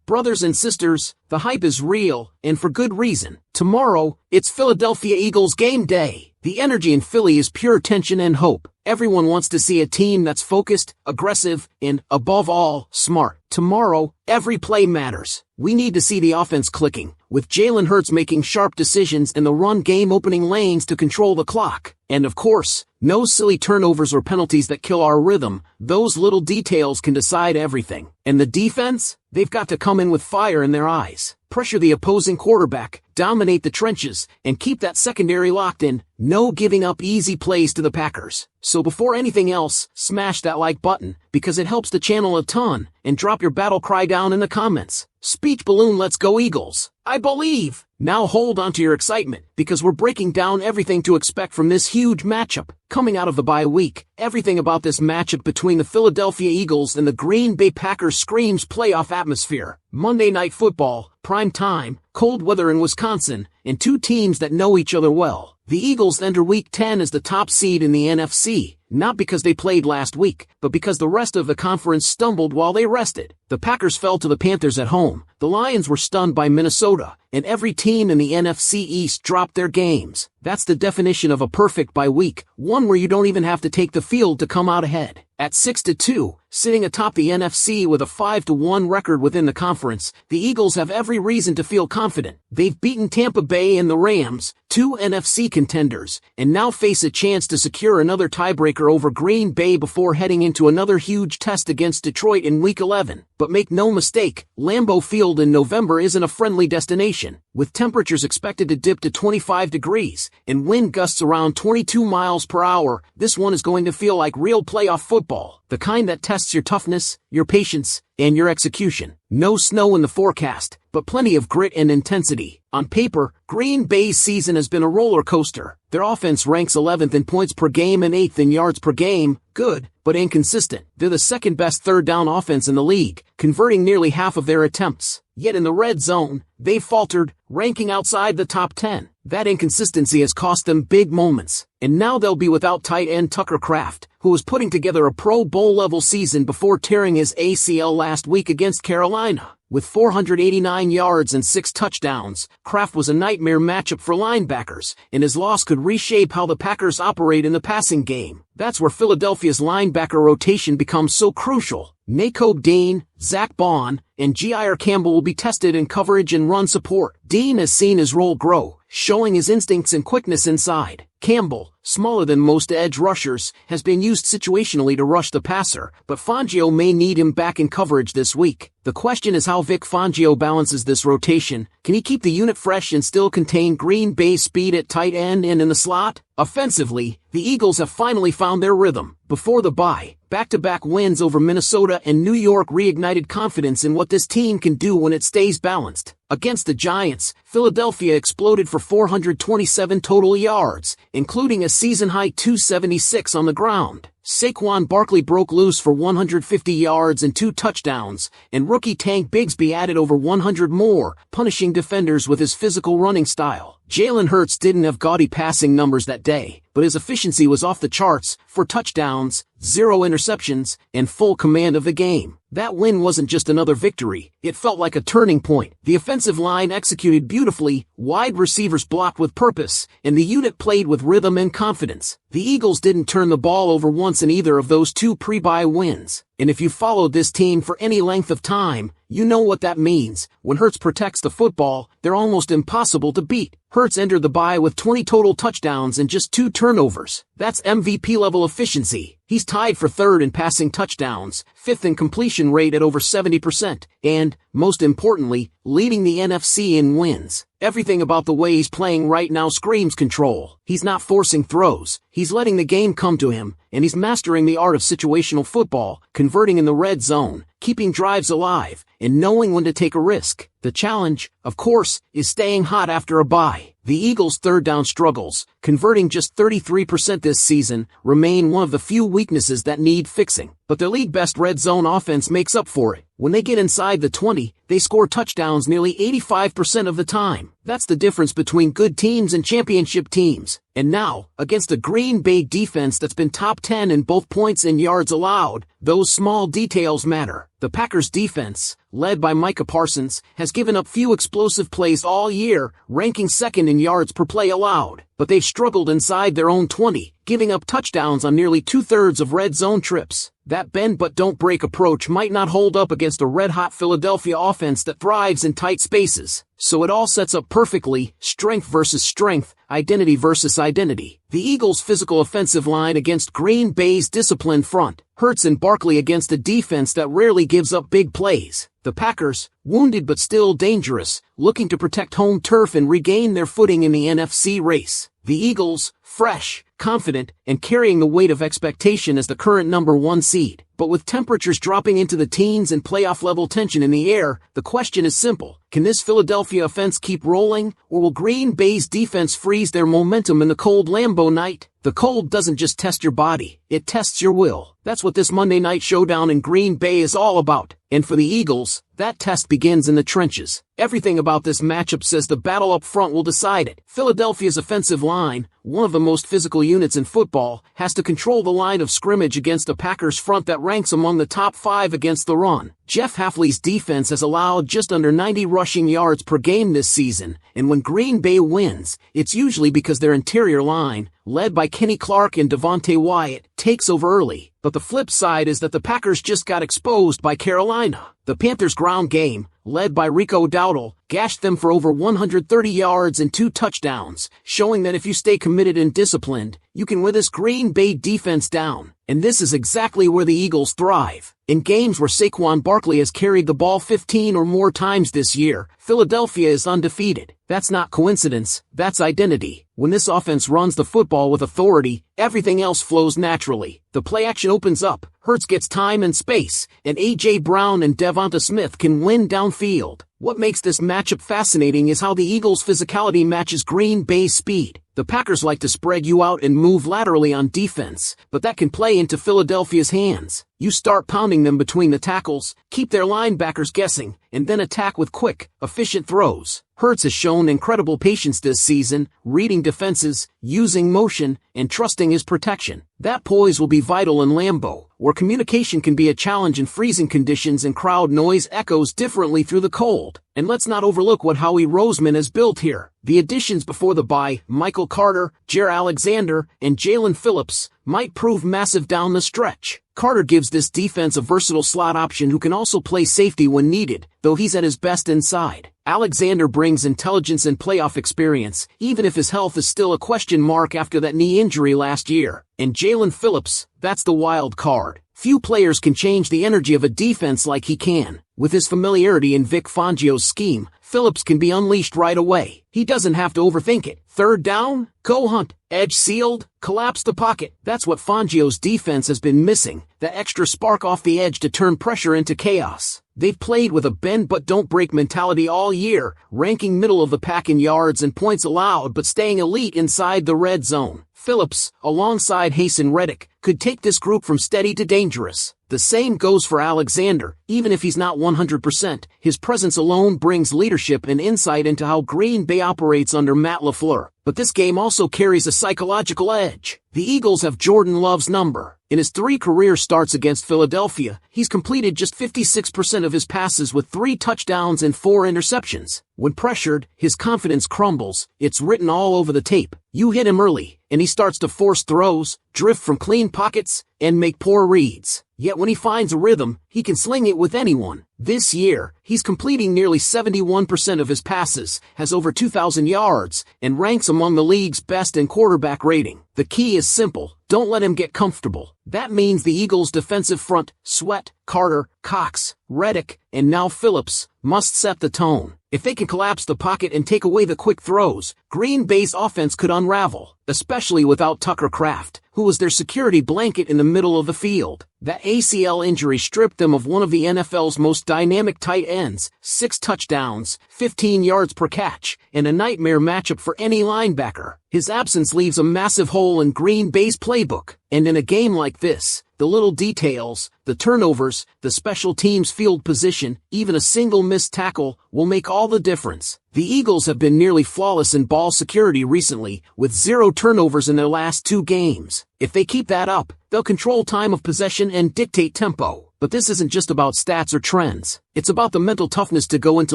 Brothers and sisters, the hype is real, and for good reason. Tomorrow, it's Philadelphia Eagles game day. The energy in Philly is pure tension and hope. Everyone wants to see a team that's focused, aggressive, and, above all, smart. Tomorrow, every play matters. We need to see the offense clicking, with Jalen Hurts making sharp decisions and the run game opening lanes to control the clock. And of course, no silly turnovers or penalties that kill our rhythm. Those little details can decide everything. And the defense? They've got to come in with fire in their eyes. Pressure the opposing quarterback, dominate the trenches, and keep that secondary locked in. No giving up easy plays to the Packers. So before anything else, smash that like button, because it helps the channel a ton, and drop your battle cry down in the comments. Speech balloon, let's go Eagles. I believe. Now hold on to your excitement, because we're breaking down everything to expect from this huge matchup. Coming out of the bye week, everything about this matchup between the Philadelphia Eagles and the Green Bay Packers screams playoff atmosphere. Monday Night Football, prime time, cold weather in Wisconsin, and two teams that know each other well. The Eagles enter Week 10 as the top seed in the NFC, not because they played last week, but because the rest of the conference stumbled while they rested. The Packers fell to the Panthers at home, the Lions were stunned by Minnesota, and every team in the NFC East dropped their games. That's the definition of a perfect bye week, one where you don't even have to take the field to come out ahead. At 6-2, sitting atop the NFC with a 5-1 record within the conference, the Eagles have every reason to feel confident. They've beaten Tampa Bay and the Rams, two NFC contenders, and now face a chance to secure another tiebreaker over Green Bay before heading into another huge test against Detroit in Week 11. But make no mistake, Lambeau Field in November isn't a friendly destination, with temperatures expected to dip to 25 degrees and wind gusts around 22 miles per hour. This one is going to feel like real playoff football, the kind that tests your toughness, your patience, and your execution. No snow in the forecast, but plenty of grit and intensity. On paper, Green Bay's season has been a roller coaster. Their offense ranks 11th in points per game and 8th in yards per game. Good, but inconsistent. They're the second best third down offense in the league, converting nearly half of their attempts. Yet in the red zone, they've faltered, ranking outside the top 10. That inconsistency has cost them big moments. And now they'll be without tight end Tucker Kraft, who was putting together a Pro Bowl-level season before tearing his ACL last week against Carolina. With 489 yards and 6 touchdowns, Kraft was a nightmare matchup for linebackers, and his loss could reshape how the Packers operate in the passing game. That's where Philadelphia's linebacker rotation becomes so crucial. Nakobe Dean, Zach Bond, and Jair Campbell will be tested in coverage and run support. Dean has seen his role grow, showing his instincts and quickness inside. Campbell, smaller than most edge rushers, has been used situationally to rush the passer, but Fangio may need him back in coverage this week. The question is how Vic Fangio balances this rotation. Can he keep the unit fresh and still contain Green Bay's speed at tight end and in the slot? Offensively, the Eagles have finally found their rhythm. Before the bye, back-to-back wins over Minnesota and New York reignited confidence in what this team can do when it stays balanced. Against the Giants, Philadelphia exploded for 427 total yards, including a season-high 276 on the ground. Saquon Barkley broke loose for 150 yards and 2 touchdowns, and rookie Tank Bigsby added over 100 more, punishing defenders with his physical running style. Jalen Hurts didn't have gaudy passing numbers that day, but his efficiency was off the charts, 4 touchdowns, 0 interceptions, and full command of the game. That win wasn't just another victory, it felt like a turning point. The offensive line executed beautifully, wide receivers blocked with purpose, and the unit played with rhythm and confidence. The Eagles didn't turn the ball over once in either of those 2 pre-bye wins. And if you followed this team for any length of time, you know what that means. When Hurts protects the football, they're almost impossible to beat. Hurts entered the bye with 20 total touchdowns and just 2 turnovers. That's MVP-level efficiency. He's tied for 3rd in passing touchdowns, 5th in completion rate at over 70%, and, most importantly, leading the NFC in wins. Everything about the way he's playing right now screams control. He's not forcing throws, he's letting the game come to him, and he's mastering the art of situational football, converting in the red zone, keeping drives alive, and knowing when to take a risk. The challenge, of course, is staying hot after a bye. The Eagles' third down struggles, converting just 33% this season, remain one of the few weaknesses that need fixing. But their league-best red zone offense makes up for it. When they get inside the 20, they score touchdowns nearly 85% of the time. That's the difference between good teams and championship teams. And now, against a Green Bay defense that's been top 10 in both points and yards allowed, those small details matter. The Packers defense, led by Micah Parsons, has given up few explosive plays all year, ranking second in yards per play allowed. But they've struggled inside their own 20, giving up touchdowns on nearly 2/3 of red zone trips. That bend-but-don't-break approach might not hold up against a red-hot Philadelphia offense that thrives in tight spaces. So it all sets up perfectly, strength versus strength, identity versus identity. The Eagles' physical offensive line against Green Bay's disciplined front. Hurts and Barkley against a defense that rarely gives up big plays. The Packers, wounded but still dangerous, looking to protect home turf and regain their footing in the NFC race. The Eagles, fresh, confident, and carrying the weight of expectation as the current #1 seed. But with temperatures dropping into the teens and playoff-level tension in the air, the question is simple. Can this Philadelphia offense keep rolling, or will Green Bay's defense freeze their momentum in the cold Lambeau night? The cold doesn't just test your body, it tests your will. That's what this Monday night showdown in Green Bay is all about. And for the Eagles, that test begins in the trenches. Everything about this matchup says the battle up front will decide it. Philadelphia's offensive line, one of the most physical units in football, has to control the line of scrimmage against a Packers front that ranks among the top 5 against the run. Jeff Hafley's defense has allowed just under 90 rushing yards per game this season, and when Green Bay wins, it's usually because their interior line, led by Kenny Clark and Devontae Wyatt, takes over early. But the flip side is that the Packers just got exposed by Carolina. The Panthers' ground game, led by Rico Dowdle, gashed them for over 130 yards and 2 touchdowns, showing that if you stay committed and disciplined, you can wear this Green Bay defense down. And this is exactly where the Eagles thrive. In games where Saquon Barkley has carried the ball 15 or more times this year, Philadelphia is undefeated. That's not coincidence, that's identity. When this offense runs the football with authority, everything else flows naturally. The play action opens up, Hurts gets time and space, and A.J. Brown and DeVonta Smith can win downfield. What makes this matchup fascinating is how the Eagles' physicality matches Green Bay's speed. The Packers like to spread you out and move laterally on defense, but that can play into Philadelphia's hands. You start pounding them between the tackles, keep their linebackers guessing, and then attack with quick, efficient throws. Hurts has shown incredible patience this season, reading defenses, using motion, and trusting his protection. That poise will be vital in Lambeau, where communication can be a challenge in freezing conditions and crowd noise echoes differently through the cold. And let's not overlook what Howie Roseman has built here. The additions before the bye, Michael Carter, Jaire Alexander, and Jalen Phillips, might prove massive down the stretch. Carter gives this defense a versatile slot option who can also play safety when needed, though he's at his best inside. Alexander brings intelligence and playoff experience, even if his health is still a question mark after that knee injury last year. And Jalen Phillips, that's the wild card. Few players can change the energy of a defense like he can. With his familiarity in Vic Fangio's scheme, Phillips can be unleashed right away. He doesn't have to overthink it. Third down, go hunt, edge sealed, collapse the pocket. That's what Fangio's defense has been missing, the extra spark off the edge to turn pressure into chaos. They've played with a bend-but-don't-break mentality all year, ranking middle of the pack in yards and points allowed but staying elite inside the red zone. Phillips, alongside Haason Reddick, could take this group from steady to dangerous. The same goes for Alexander. Even if he's not 100%, his presence alone brings leadership and insight into how Green Bay operates under Matt LaFleur. But this game also carries a psychological edge. The Eagles have Jordan Love's number. In his 3 career starts against Philadelphia, he's completed just 56% of his passes with 3 touchdowns and 4 interceptions. When pressured, his confidence crumbles. It's written all over the tape. You hit him early, and he starts to force throws, drift from clean pockets, and make poor reads. Yet when he finds a rhythm, he can sling it with anyone. This year, he's completing nearly 71% of his passes, has over 2,000 yards, and ranks among the league's best in quarterback rating. The key is simple. Don't let him get comfortable. That means the Eagles' defensive front, Sweat, Carter, Cox, Reddick, and now Phillips, must set the tone. If they can collapse the pocket and take away the quick throws, Green Bay's offense could unravel, especially without Tucker Kraft, who was their security blanket in the middle of the field. That ACL injury stripped them of one of the NFL's most dynamic tight ends, 6 touchdowns, 15 yards per catch, and a nightmare matchup for any linebacker. His absence leaves a massive hole in Green Bay's playbook. And in a game like this, the little details, the turnovers, the special teams field position, even a single missed tackle, will make all the difference. The Eagles have been nearly flawless in ball security recently, with 0 turnovers in their last 2 games. If they keep that up, they'll control time of possession and dictate tempo. But this isn't just about stats or trends. It's about the mental toughness to go into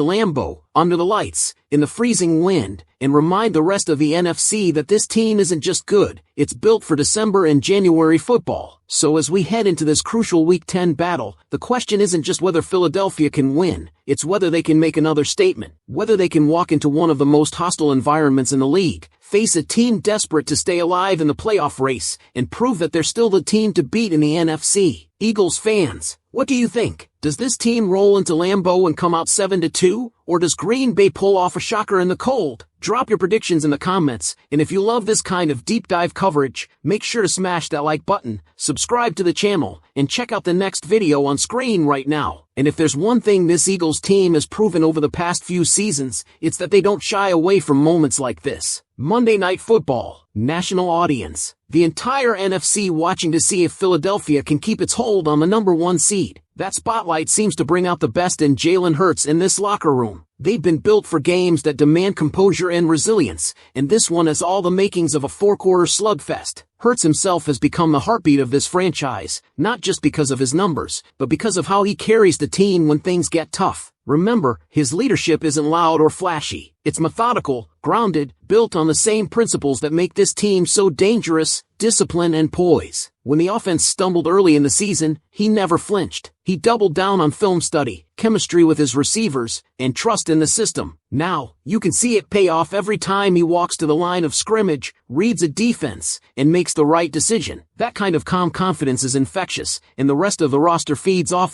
Lambeau, under the lights, in the freezing wind, and remind the rest of the NFC that this team isn't just good, it's built for December and January football. So as we head into this crucial Week 10 battle, the question isn't just whether Philadelphia can win, it's whether they can make another statement, whether they can walk into one of the most hostile environments in the league, face a team desperate to stay alive in the playoff race, and prove that they're still the team to beat in the NFC. Eagles fans, what do you think? Does this team roll into Lambeau and come out 7-2? Or does Green Bay pull off a shocker in the cold? Drop your predictions in the comments, and if you love this kind of deep dive coverage, make sure to smash that like button, subscribe to the channel, and check out the next video on screen right now. And if there's one thing this Eagles team has proven over the past few seasons, it's that they don't shy away from moments like this. Monday Night Football, national audience, the entire NFC watching to see if Philadelphia can keep its hold on the #1 seed. That spotlight seems to bring out the best in Jalen Hurts in this locker room. They've been built for games that demand composure and resilience, and this one has all the makings of a 4-quarter slugfest. Hurts himself has become the heartbeat of this franchise, not just because of his numbers, but because of how he carries the team when things get tough. Remember, his leadership isn't loud or flashy. It's methodical, grounded, built on the same principles that make this team so dangerous: discipline and poise. When the offense stumbled early in the season, he never flinched. He doubled down on film study, chemistry with his receivers, and trust in the system. Now, you can see it pay off every time he walks to the line of scrimmage, reads a defense, and makes the right decision. That kind of calm confidence is infectious, and the rest of the roster feeds off it.